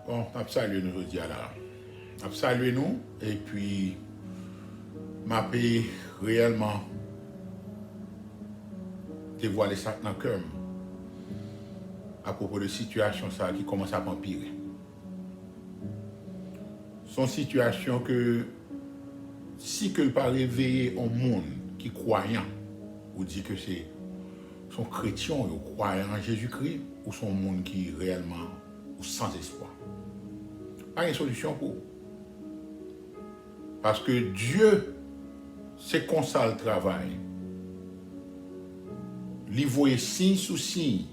Bon, je salue nous aujourd'hui là. Je salue nous et puis m'a réellement dévoiler ça dans le cœur à propos de situation ça qui commence à empirer. Son situation que si que pas réveiller un monde qui croyant ou dit que c'est son chrétien ou croyant en Jésus-Christ ou son monde qui réellement ou sans espoir. Pas une solution pour. Parce que Dieu, c'est comme ça le travail. Il voit signe sous signe,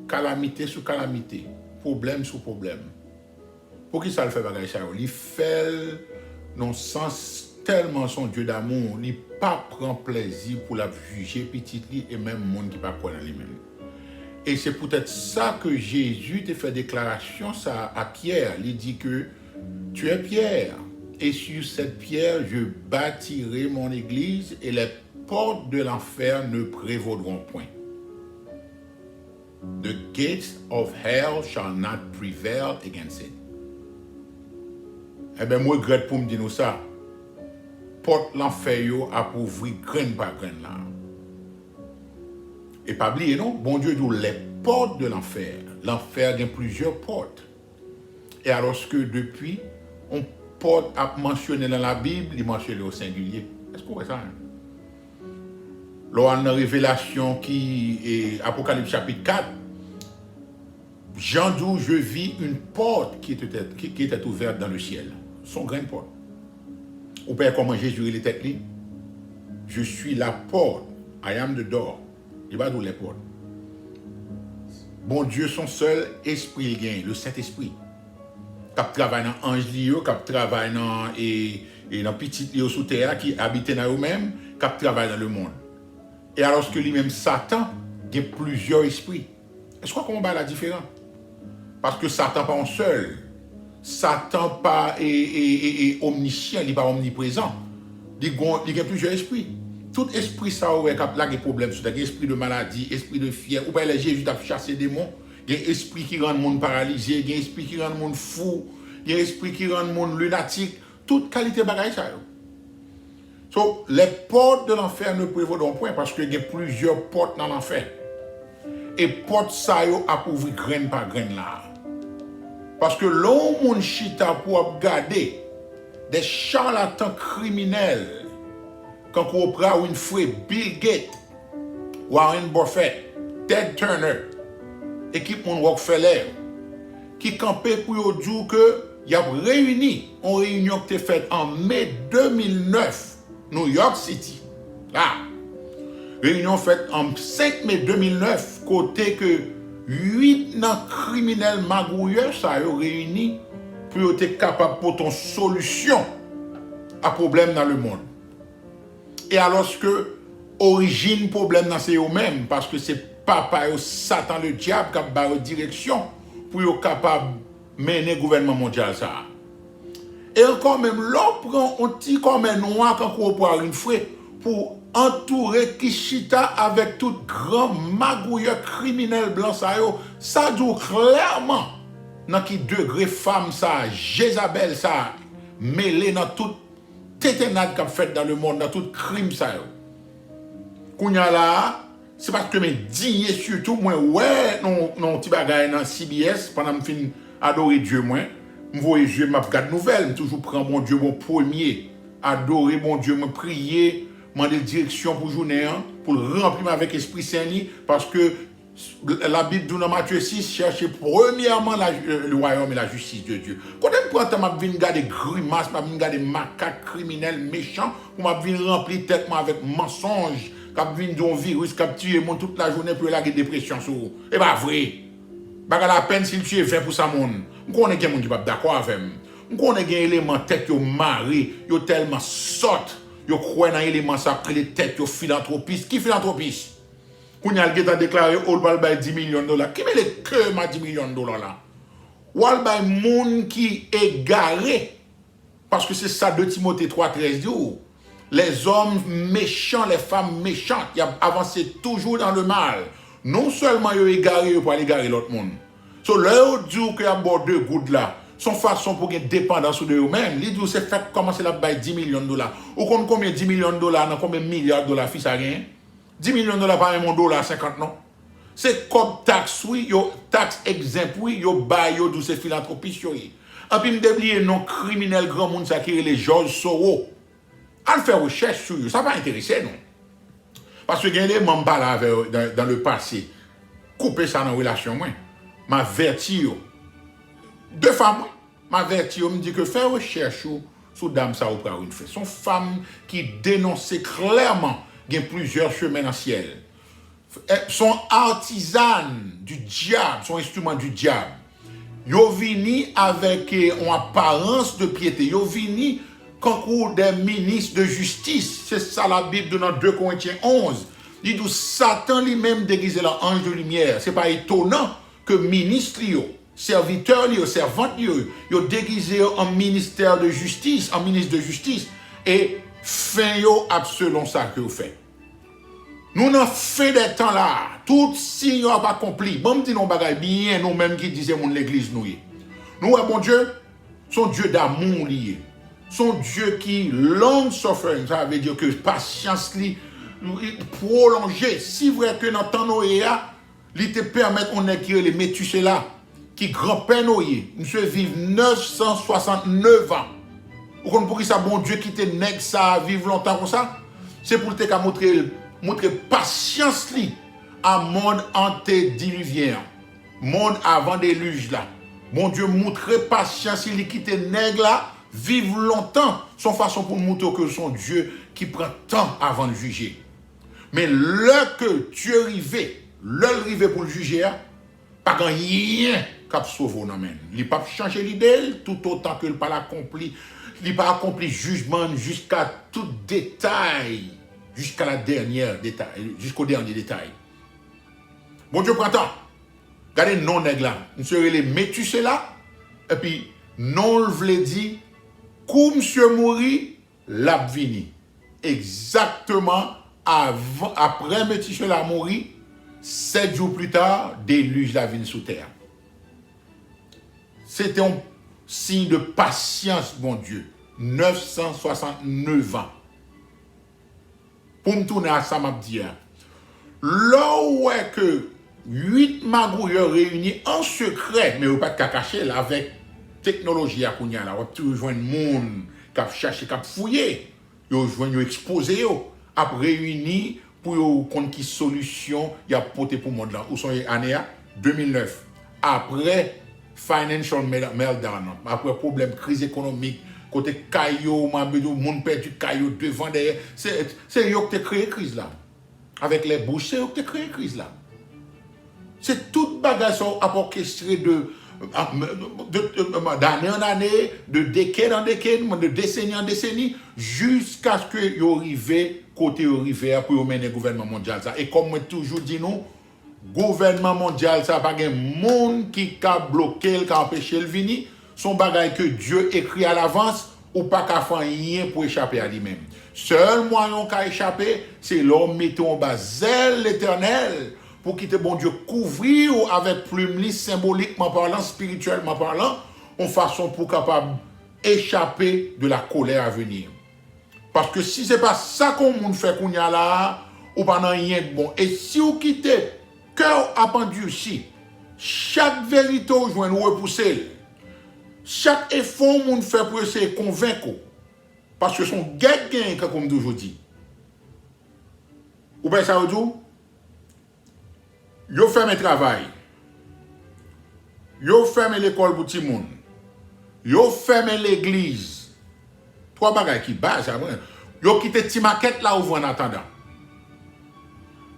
calamité sous calamité, problème sous problème. Pour qui ça le fait bagaille ça? Il fait dans le sens tellement son Dieu d'amour, il pas prend plaisir pour la juger petit lui et même monde qui pas croire en lui-même. Et c'est peut-être ça que Jésus te fait déclaration ça à Pierre. Il dit que tu es Pierre et sur cette pierre je bâtirai mon église et les portes de l'enfer ne prévaudront point. The gates of hell shall not prevail against it. Eh bien, moi, je regrette pour me dire ça. Porte l'enfer a pour ouvrir graine par graine là. Et pas oublier, non? Bon Dieu dit les portes de l'enfer. L'enfer a plusieurs portes. Et alors que depuis, on porte à mentionner dans la Bible, il mentionne au singulier. Est-ce qu'on voit ça? Lors de la révélation qui est Apocalypse chapitre 4, Jean dit, je vis une porte qui était ouverte dans le ciel. Son grande porte. Ou père comment Jésus il était dit, je suis la porte. I am the door. Il va d'où les portes. Bon Dieu, son seul esprit il gagne, le Saint-Esprit. Qui travaille dans l'ange, qui travaille dans petit lieu sous terre, qui habite dans eux-mêmes, qui travaille dans le monde. Et alors que lui-même, Satan, il y a plusieurs esprits. Est-ce qu'on comprend la différence? Parce que Satan pas un seul. Satan pas est omniscient, il n'est pas omniprésent. Il y a plusieurs esprits. Tout esprit ça aurait des problèmes, c'est-à-dire esprit de maladie, esprit de fièvre, ou pas les Jésus a chassé des démons, il y a un esprit qui rend le monde paralysé, il y a un esprit qui rend le monde fou, il y a un esprit qui rend le monde lunatique, toute qualité de bagaille ça. So, les portes de l'enfer ne prévaudront point parce qu'il y a plusieurs portes dans l'enfer. Et portes ça a pour ouvrir graine par graine là. Parce que l'homme chita pour garder des charlatans criminels quand on prend Winfrey, Bill Gates, Warren Buffett, Ted Turner, équipe mon Rockefeller, qui campaient pour dire que y a réuni, une réunion qui a été faite en mai 2009, New York City. Là, réunion faite en 5 mai 2009, côté que 8 criminels magouilleurs ça a réuni pour être capable pour ton solution à problème dans le monde. Et alors que origine problème dans c'est eux-mêmes parce que c'est papa et Satan le diable qui a barré direction pour être capable de mener le gouvernement mondial ça. Et encore même l'on prend un petit comme un noir quand on prend une fouet pour entourer Kishita avec tout grand magouilleur criminel blanc ça dit clairement dans qui degré femme ça Jézabel ça mêlé dans toute téténade qu'a fait dans le monde dans tout crime ça kounya là c'est parce que mes dignes surtout moi ouais non petit bagaille dans CBS pendant me fin adorer Dieu moi me voyer Dieu m'a regarde nouvelle toujours prendre mon Dieu mon premier adorer mon Dieu me prier demander direction pour journée pour remplir avec esprit saint parce que la Bible dit dans Matthieu 6 chercher premièrement le royaume et la justice de Dieu. Quand on prend temps m'a venir regarder grimaces, m'a venir regarder macaques criminels méchants, pour m'a venir remplir tête avec mensonges, qu'a venir d'un virus qu'a tué monde toute la journée pour la dépression sur. Et pas vrai. Baga la peine s'il tue 20 pour ça monde. On connaît quelqu'un qui pas d'accord avec moi. On connaît des éléments tête yo maré, yo tellement sorte, yo croit dans éléments ça que les têtes yo philanthropiste. Qui philanthropiste? Kounya a déclaré ou va bay 10 millions de dollars. Qui met les cœurs ma 10 millions de dollars là? Ou bay moun qui égaré parce que c'est ça de Timothée 3:13 dit. Les hommes méchants, les femmes méchantes, qui avancent toujours dans le mal. Non seulement ils égaré pour aller égarer l'autre monde. So, là, où dit que y a bord deux gouttes là, son façon pour gagner dépendance de eux-mêmes, ils disent c'est fait commencer à bailler 10 millions de dollars. Ou combien 10 millions de dollars, dans combien de milliards de dollars, fils à rien? 10 millions de dollars par un dollar 50, non? C'est comme taxe, oui, yo, taxe exempt, oui, yo bail, yo, d'où c'est philanthropie, oui. Et puis, m'doublier non criminel grand monde, ça qui est les George Soros. À faire recherche sur eux, ça va intéresser, non? Parce que, il y a des membres dans le passé, couper ça dans la relation, moi. M'avertir. Deux femmes, m'avertir, me dit que faire recherche sur dame ça ou pas une fait. Son femme qui dénonçait clairement qu'il y a plusieurs chemins dans le ciel. Son artisane du diable, son instrument du diable. Yo vini avec une apparence de piété. Yo vini concours des ministres de justice. C'est ça la Bible dans 2 Corinthiens 11. Il dit Satan lui-même déguisé l'ange de lumière. C'est pas étonnant que ministre serviteur servante yo déguisé en ministère de justice, en ministre de justice et fin yo selon ça que vous faites. Nous n'en fin des temps là, tout signe n'a pas accompli. Bon, me dit non bagay bien nous mêmes qui disaient mon l'église nous. Nous bon Dieu, son Dieu d'amour lié. Son Dieu qui long suffering, ça veut dire que patience li prolongée. Si vrai que dans temps Noéa, il te permet qu'on ait les Métusséla qui grand-père Noé, monsieur vive 969 ans. Vous comprenez pour qui ça bon Dieu qui te nègre ça vivre longtemps comme ça? C'est pour te montrer patience li à monde antédiluvien, monde avant déluge là. Bon Dieu montrer patience il qui te nègre là vivre longtemps, son façon pour montrer que son Dieu qui prend temps avant de juger. Mais là que Dieu arrive pour le juger, pas rien cap sauver non men. Il pas changer l'idée tout autant que il pas accompli, il pas accompli jugement jusqu'à tout détail, jusqu'à la dernière détail, jusqu'au dernier détail. Bon Dieu prend temps. Regardez non nèg là, monsieur les Métusséla et puis non le vle dit quand monsieur mourit, l'a vini. Exactement après Métusséla mourit, 7 jours plus tard, déluge la vie sous terre. C'était un signe de patience, bon Dieu. 969 ans. Pour me tourner à ça, m'a dit, là où est que 8 magouilleurs réunis en secret, mais pas de cacher là, avec technologie à Kounia, là, on va toujours joindre monde qui a cherché, qui a fouillé, ils joignent exposé, après réunis pour qu'on qui solution il y a porté pour le monde là. Où sont les années 2009. Après financial meltdown, après problème crise économique, côté caillou, monde perdu caillou devant derrière, c'est eux qui ont créé crise là. Avec les bouches, c'est eux qui ont créé crise là. C'est toute bagage orchestrée d'année en année, de décade en décade, de décennie en décennie, jusqu'à ce que vous arrivez côté rivière pour mener le gouvernement mondial. Et comme moi toujours dit nous, gouvernement mondial, ça pas de monde qui a bloqué, qui a empêché le venir, son bagage que Dieu écrit à l'avance, ou pas qu'à faire rien pour échapper à lui-même. Seul moyen qu'à échapper, c'est l'homme mettant en bas zèle l'éternel, pour quitter bon Dieu couvrir avec plume symboliquement parlant, spirituellement parlant, en façon pour capable échapper de la colère à venir. Parce que si c'est pas ça qu'on fait qu'on y a là, ou pas rien de bon. Et si vous quittez cœur appendu aussi, chaque vérité vous joint nous repousser. Chaque effort qu'on fait pour essayer de convaincre. Parce que son gain comme toujours dit. Ou bien ça veut dire yo ferme le travail. Yo ferme l'école pour tout le monde. Yo ferme l'église. 3 bagages qui base après. Yo quitte ti maquette là où en attendant.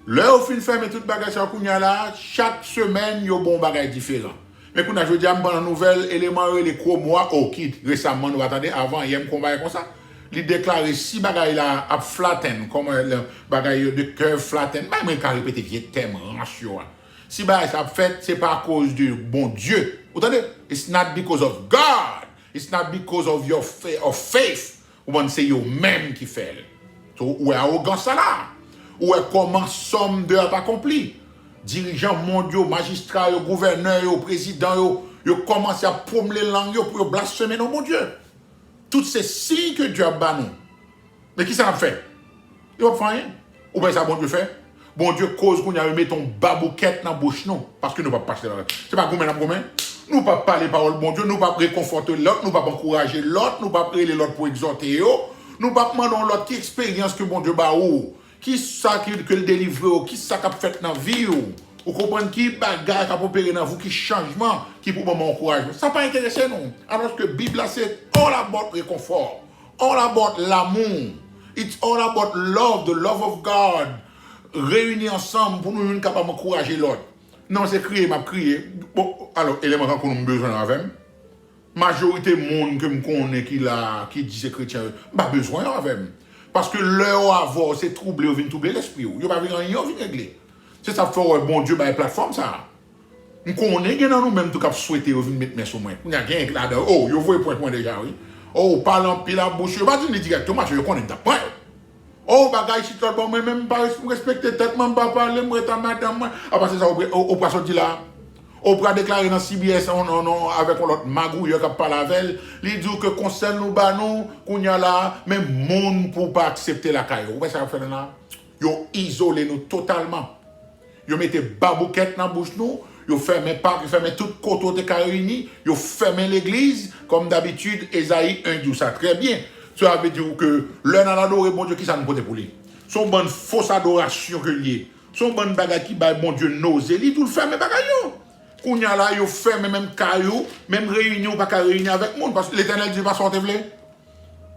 Là au fin ferme tout bagage ça kounya là, chaque semaine yo bon bagage différent. Mais quand je dis à une nouvelle élément les mois au kit récemment nous attendez avant hier me combat comme ça. Il déclare si bagay là a flatten comme le bagay de cœur flatten même quand répéter vieux thème ratio. Si bagay ça fait c'est pas à cause du bon Dieu. Vous entendez? It's not because of God. It's not because of your faith. Ou c'est yo même qui fait. So, où est arrogance là? Où est comment somme de accompli? dirigeants mondiaux, magistrats, gouverneurs, présidents, ils commencent à promener les langues pour blasphémer nos bon Dieu. Tous ces signes que Dieu a bannis. Mais qui ça a fait? Il va faire rien. Ou bien ça, bon Dieu fait? Bon Dieu cause qu'on a mis ton babouquette dans la bouche, non. Parce que nous ne pouvons pas passer là. C'est pas combien, combien? Nous ne pouvons pas parler parole bon Dieu, nous ne pouvons pas réconforter l'autre, nous ne pouvons pas encourager l'autre, nous ne pouvons pas prier l'autre pour exhorter eux. Nous ne pouvons pas demander l'autre qui expérience que bon Dieu ba ou. Qui ça que le délivre, qui ça qu'a fait dans la vie ou. Vous comprenez qui bagarre qui a opéré dans vous, qui changement, qui pour moment encouragement. Ça n'a pas intéressé nous. Alors que la Bible c'est all about réconfort, all about l'amour. It's all about love, the love of God. Réunis ensemble pour nous capables d'encourager l'autre. Non, c'est crier, m'a crié. Bon, alors, élément qu'on a besoin avec. Majorité monde que me connaît qui dit c'est chrétien, pas besoin avec. Parce que leur avoir, c'est troubler, ou vient troubler l'esprit. Ils pas venir rien, vient régler. C'est ça fait bon Dieu, la plateforme ça. On connaît que dans nous-mêmes tout cap souhaiter ou venir mettre mes sur moi. On a rien là-dedans. Oh, vous voyez point déjà, oui. Oh, parlant pile la bouche, je vais dire directement, je connais ta point. Oh, bagay si toi, bon, même pas respecter tête, même pas parler, moi, ta madame. Après ça, on peut sortir là. On peut déclarer dans CBS avec l'autre magouille qui parle avec elle. Il dit que conseil nous, qu'on y a là, même monde pour pas accepter la caille. Vous voyez ça, fait là? Ils isolé nous totalement. Ils mettent babouquette dans la bouche nous. Ils ferment pas, ils ferment tout côté de réunis. Ils ferment l'église, comme d'habitude, Esaïe 1 dit ça très bien. Ça veut dire que l'un a adoré bon Dieu qui ça nous peut pour lui. Son bonne fausse adoration que lié. Son bonne bagarre qui bat bon Dieu nausée. Il tout le ferme bagarre. Qu'on y a là, il ferme même caillou, même réunion, pas qu'à réunir avec le monde. Parce que l'Éternel dit pas sortir.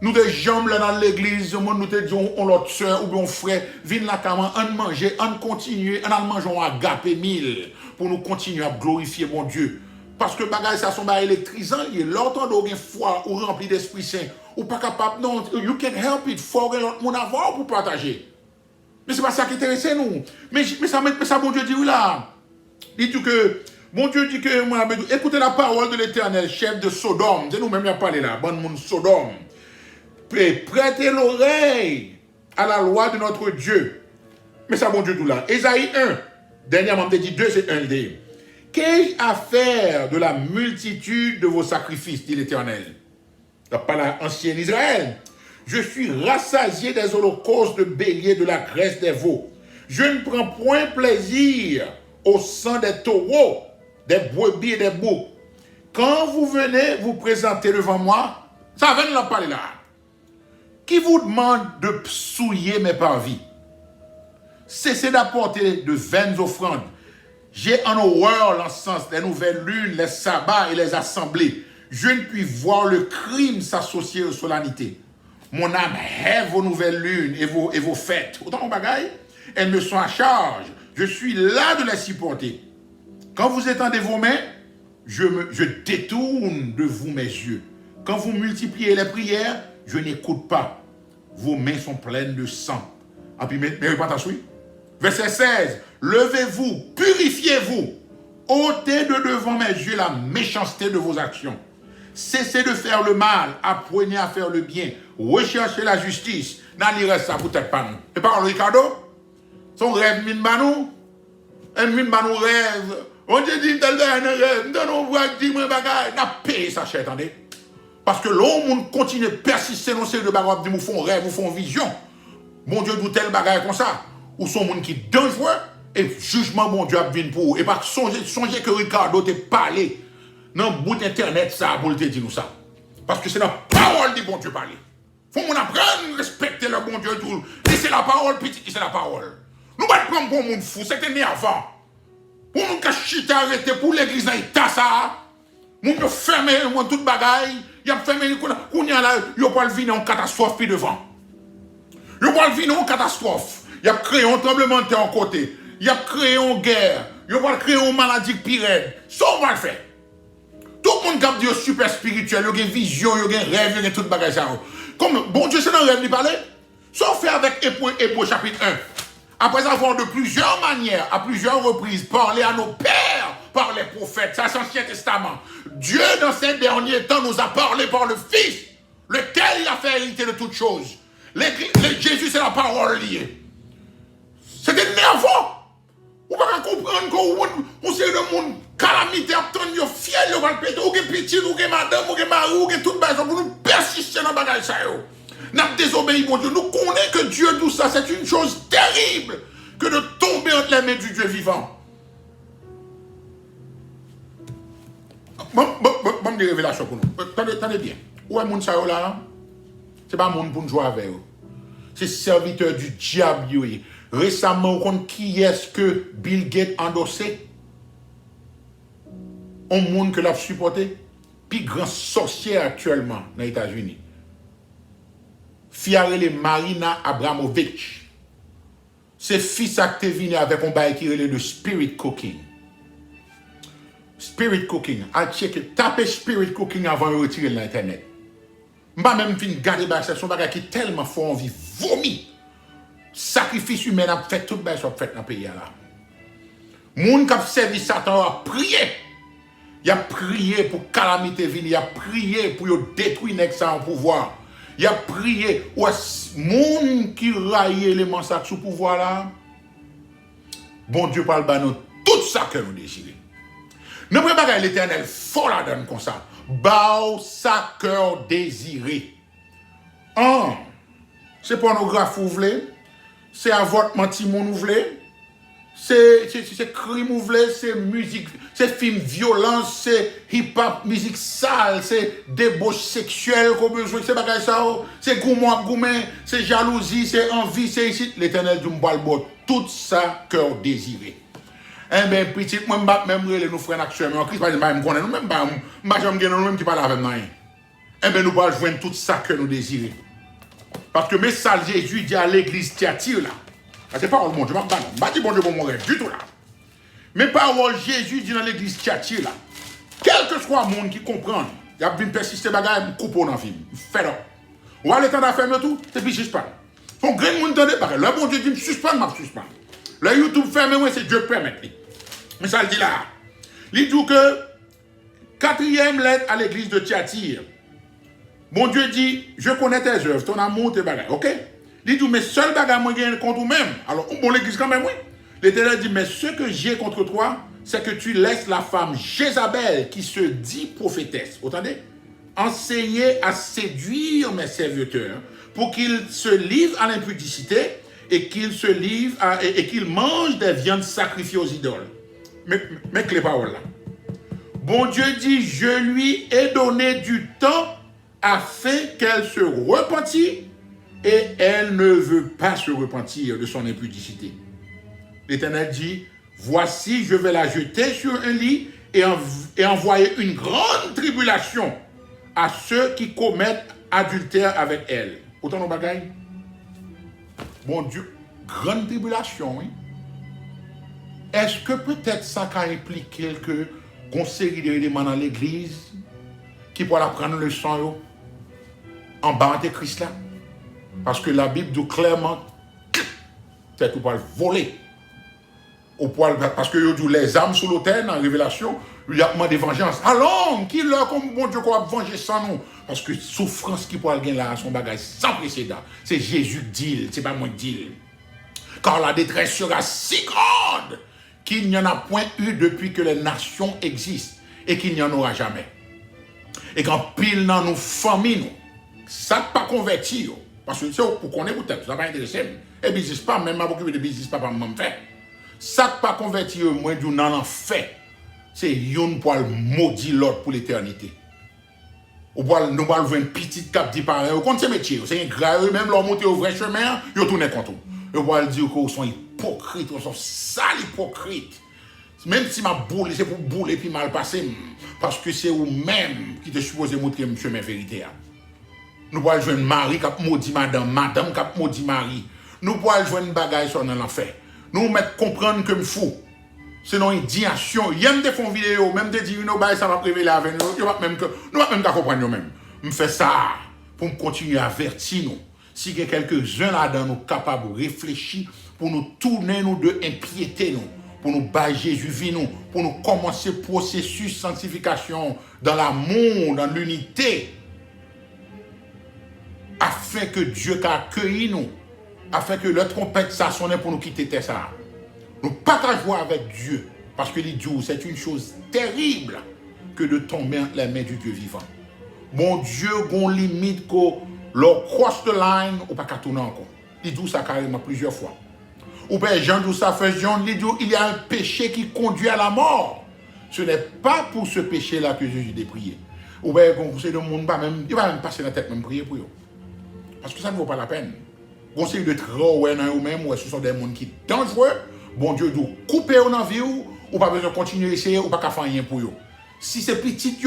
Nous des jambes là dans l'église, nous te disons, on l'autre soeur ou bien on frère, viens là, on manger, on continue, on mange un agapé 1000 pour nous continuer à glorifier mon Dieu. Parce que bagage ça sont électrisants, l'autre on a une foi ou rempli d'Esprit Saint, ou pas capable, non, you can help it, faut que l'autre monde avoir pour partager. Mais c'est pas ça qui intéresse nous. Mais ça, bon Dieu dit oui là. Il dit que, bon Dieu dit que, moi, écoutez la parole de l'Éternel, chef de Sodome, c'est nous-mêmes qui a parlé là, bon monde Sodome. Prêtez l'oreille à la loi de notre Dieu. Mais ça, bon Dieu, tout là. Ésaïe 1, dernièrement, on dit 2, c'est 1 D. Qu'ai-je à faire de la multitude de vos sacrifices, dit l'Éternel? Par l'ancien Israël. Je suis rassasié des holocaustes de béliers, de la graisse des veaux. Je ne prends point plaisir au sang des taureaux, des brebis et des boucs. Quand vous venez vous présenter devant moi, ça va nous en parler là. Qui vous demande de souiller mes parvis? Cessez d'apporter de vaines offrandes. J'ai en horreur l'encens, les nouvelles lunes, les sabbats et les assemblées. Je ne puis voir le crime s'associer aux solennités. Mon âme hait vos nouvelles lunes et vos fêtes. Autant de bagailles, elles me sont à charge. Je suis là de les supporter. Quand vous étendez vos mains, je détourne de vous mes yeux. Quand vous multipliez les prières, je n'écoute pas. Vos mains sont pleines de sang. Et puis, mais pas ta suite. Verset 16. Levez-vous, purifiez-vous. ôtez de devant mes yeux la méchanceté de vos actions. Cessez de faire le mal, apprenez à faire le bien. Recherchez la justice. N'allez reste ça peut-être pas nous. Et par Ricardo, son rêve mine banou. Un mine banou rêve. On te dit tel rêve, nous voit dire moi bagage, n'a payé sa chère, attendez. Parce que l'homme continue à persister dans ces deux bagages, vous font rêve, vous font vision. Mon Dieu, d'où tel bagage comme ça. Ou son monde qui est dangereux, et jugement, mon Dieu, a bien pour. Et pas songer que Ricardo t'a parlé dans le bout d'internet, ça, pour te dire nous ça. Parce que c'est la parole du bon Dieu parler. Faut qu'on apprenne à respecter le bon Dieu tout. Et c'est la parole, petit, c'est la parole. Nous ne pas prendre pour monde fou, c'était né avant. Pour nous cacher, arrêter pour l'église dans l'état ça. Nous peut fermer toute bagaille. Il a fermé, on y a là, il pas le venir en catastrophe puis devant. Il pas le venir en catastrophe. Il a créé un tremblement de terre en côté. Il a créé une guerre. Il va créer une maladie pire. Ça, on va le faire. Tout le monde qui a dit super spirituel, il y a une vision, il y a un rêve, il y a tout bagage. Comme bon Dieu, c'est dans le rêve, il parlait. Ça, on fait avec Hébreux chapitre 1. Après avoir de plusieurs manières, à plusieurs reprises, parlé à nos pères par les prophètes, ça c'est l'Ancien Testament. Dieu, dans ces derniers temps, nous a parlé par le Fils, lequel il a fait hériter de toutes choses. Jésus, c'est la parole liée. C'était nerveux. Vous pas comprendre qu'on sait de monde calamité attend yo fiel yo va péter ou que petit ou que madame ou que mari ou que toute personne pour nous persister dans bagage ça yo. N'a désobéi mon Dieu. Nous connaissons que Dieu tout ça c'est une chose terrible que de tomber entre les mains du Dieu vivant. Bon des révélations pour nous. Attendez bien. Où est mon ça là? C'est pas monde pour nous jouer avec eux. C'est serviteur du diable. Récemment, on compte qui est-ce que Bill Gates a endossé? Un monde que l'a supporté. Puis grand sorcier actuellement dans les États-Unis. Fiarele Marina Abramovich. C'est fils qui est venu avec un bail qui relève de spirit cooking. Spirit cooking. A checker, tapez spirit cooking avant de retirer l'internet. M'a même fin garder ça son bagage qui est tellement fort envie vomi. Sacrifice humain a fait tout bien soit fait dans pays là. Moun qui a servi Satan a prié. Il a prié pour calamité venir, il a prié pour détruire nèg ça en pouvoir. Il a prié ou moun qui raille les massacres sous pouvoir là. Bon Dieu parle ba nous tout ça que nous désirons. Ne pouvons pas l'Éternel fort la donne comme ça. Bao sa cœur désiré. C'est pornographe ou voulez, c'est avortement timon ou voulez, c'est crime ou voulez, c'est musique, c'est film violence, c'est hip-hop, musique sale, c'est débauche sexuelle qu'on besoin, c'est bagay ça, c'est gourmand, c'est jalousie, c'est envie, c'est ici. L'Éternel du m'balbot, tout ça cœur désiré. Eh bien, petit, moi, même nous frères actuellement, en Christ, par exemple, nous même pas, nous même qui parle avec nous. Eh bien, nous allons joindre tout ça que nous désirons. Parce que mes salles Jésus dit à l'église Thyatire là. C'est pas le bon Dieu, je ne dis pas bon Dieu pour mourir du tout là. Mes paroles Jésus dit dans l'église Thyatire là. Quel que soit le monde qui comprend, il y a bien persister bagaille, il coupe dans la vie. Fait là. Ou à l'état d'affaires tout, c'est puis suspend. Son grand monde entendait pas. Le bon Dieu dit suspend, m'a suspend. Le YouTube ferme, moi c'est Dieu permet. Mais ça le dit là. Il dit que quatrième lettre à l'église de Thyatire. Mon Dieu dit, je connais tes œuvres, ton amour, tes bagages. Ok? Il dit, mais seul bagage moi gagne contre vous-même. Alors, bon, l'église quand même, oui. L'Éternel dit, mais ce que j'ai contre toi, c'est que tu laisses la femme Jézabel, qui se dit prophétesse, entendez? Enseigner à séduire mes serviteurs pour qu'ils se livrent à l'impudicité et qu'ils se livrent et qu'ils mangent des viandes sacrifiées aux idoles. Mais que les paroles là. Bon Dieu dit, je lui ai donné du temps afin qu'elle se repentisse et elle ne veut pas se repentir de son impudicité. L'Éternel dit, voici, je vais la jeter sur un lit et envoyer une grande tribulation à ceux qui commettent adultère avec elle. Autant nos bagailles. Bon Dieu, grande tribulation, oui. Est-ce que peut-être ça a impliqué que qu'on série d'éléments dans l'église qui pourra prendre le sang en bas de Christ là? Parce que la Bible dit clairement c'est tout pour le voler. Parce que dit les âmes sous l'autel dans la révélation, il y a demandé vengeance. Allons, qui leur comme bon Dieu qu'on va venger sans nous? Parce que souffrance qui pourra gagner là, son bagage sans précédent. C'est Jésus qui dit, c'est pas moi qui dis. Car la détresse sera si grande qu'il n'y en a point eu depuis que les nations existent et qu'il n'y en aura jamais. Et quand pile dans nos familles, nous, ça pas converti, parce que c'est pour qu'on ait peut-être, ça va intéresser. Et business pas, même ma beaucoup de business pas même fait. Ça pas converti, moi, du nan en fait. C'est yon pour le maudit l'autre pour l'éternité. Nous allons voir une petite cap dit par eux, contre ce métier, c'est grave, même leur monter au vrai chemin, ils tournent contre nous. Ils vont dire qu'ils sont hypocrites, ils sont sales hypocrites. Même si ma boule, c'est pour boule et puis mal passer, parce que c'est vous-même qui te supposez montrer le chemin vérité. Nous allons jouer un mari qui a maudit madame qui a maudit mari. Nous allons jouer une bagaille sur l'enfer. Nous mettre comprendre que je suis fou. C'est une indignation. Il y a des fonds vidéo, même des divines, ça va révéler avec nous. Nous ne même pas comprendre nous-mêmes. Je fais ça pour continuer à avertir nous. Si il y a quelques-uns là-dedans nous capables de réfléchir, pour nous tourner nous de impiété nous, pour nous battre Jésus vie nous, pour nous commencer le processus de sanctification dans l'amour, dans l'unité, afin que Dieu accueille nous, afin que le trompette ça sonne pour nous quitter ça. Nous ne pas qu'à jouer avec Dieu. Parce que les dieux, c'est une chose terrible que de tomber entre les mains du Dieu vivant. Mon Dieu, gon limite que leur cross the line, ou pas qu'à tourner encore. Il dit ça carrément plusieurs fois. Ou bien Jean dit ça, fait Jean, il y a un péché qui conduit à la mort. Ce n'est pas pour ce péché-là que Jésus a prié. Ou bien, conseil de monde, il va même passer la tête, même prier pour eux. Parce que ça ne vaut pas la peine. Conseil de trop, ou même, ce sont des gens qui sont dangereux. Bon Dieu doit couper dans la vie ou pas besoin de continuer à essayer ou pas faire rien pour eux. Si c'est petit,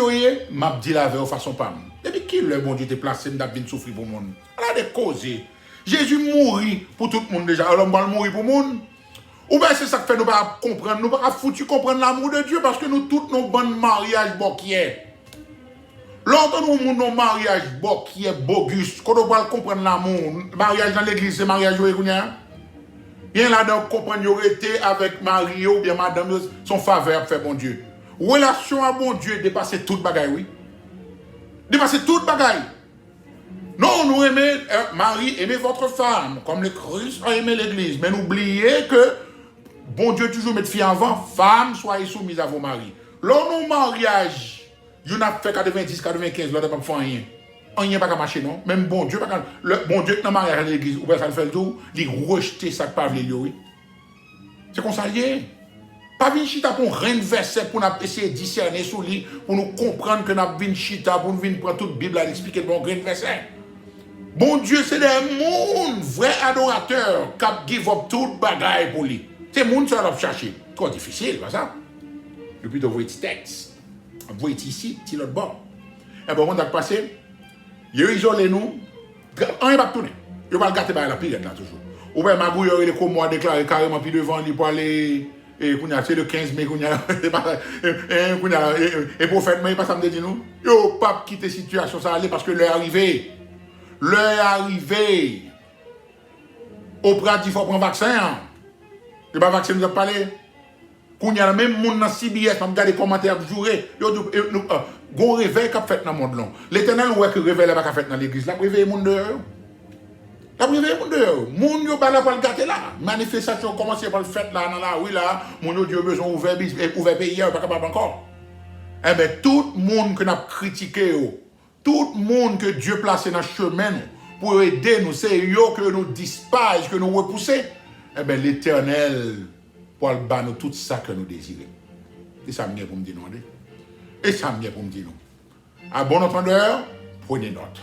m'a dit la veille de façon pas. Depuis qui le bon Dieu te placé, m'a bien souffrir pour le monde. Elle a des causes. Jésus mourit pour tout le monde déjà. Alors, on va mourir pour le monde. Ou bien c'est ça que fait nous pas comprendre, nous pas foutu comprendre l'amour de Dieu parce que nous tous nos bons mariages boquiers. Longtemps nous nos mariages boquiers bogus, quand on va comprendre l'amour, mariage dans l'église c'est mariage où il y a là-dedans comprendre été avec Marie ou bien madame son faveur fait bon Dieu. Relation à bon Dieu dépasser toute bagaille oui. Dépasser toute bagaille. Non, nous aimons, Marie, aimez votre femme, comme le Christ a aimé l'église. Mais n'oubliez que bon Dieu toujours met fille avant, femme, soyez soumise à vos maris. Lors de nos mariages, il a fait 90, 95, là, pas faire rien. Rien pas qu'à marcher, non? Même bon Dieu, pas qu'à. Le bon Dieu, dans le mariage à l'église, ou bien ça le fait le tout, il rejeter ça que pas oui. C'est comme ça, pas venir chita pour rien verset pour nous essayer de discerner sous lui, pour nous comprendre que nous venons chita, pour nous venir prendre toute la Bible à expliquer le bon grain verset. Bon Dieu, c'est des gens, vrais adorateurs, qui give up toute bagaille pour lui. C'est des gens qui sont chercher. C'est trop difficile, pas ça? Depuis de voir petit texte, vous voyez ici, c'est l'autre bord. Et bon, on a passé, il a isolé nous, on ne va pas tourner. Il va le gâter par la pire là toujours. Ou bien, ma bouille, il est comme moi déclaré carrément, puis devant, il pour aller. Et c'est le 15 mai, et prophète, mais il pas ça me dit nous. Yo, pas quitter situation, ça allait parce que l'heure arrivée. L'heure arrivée. Au prat, il faut prendre vaccin. Il pas vaccin, nous a parlé. Quand il y a le même monde dans CBS, on regarde les commentaires du jour. Gon réveil qu'a fait dans le monde. L'Éternel ouais que réveil là pas fait dans l'église. La réveil monde dehors. La réveil monde dehors. Moun yo pas là pour le gâter là. Manifestation commencer par le fait là dans la rue là. Moun yo besoin ouvert pays pas capable encore. Eh ben tout le monde que n'a critiqué tout le monde que Dieu place dans le chemin pour aider nous, c'est eux que nous dispasse, que nous repoussons. Eh bien, l'Éternel pour le bas nous tout ça que nous désirons. Et ça me pour me dire non. Et ça me pour me dire non. À bon entendeur, prenez note.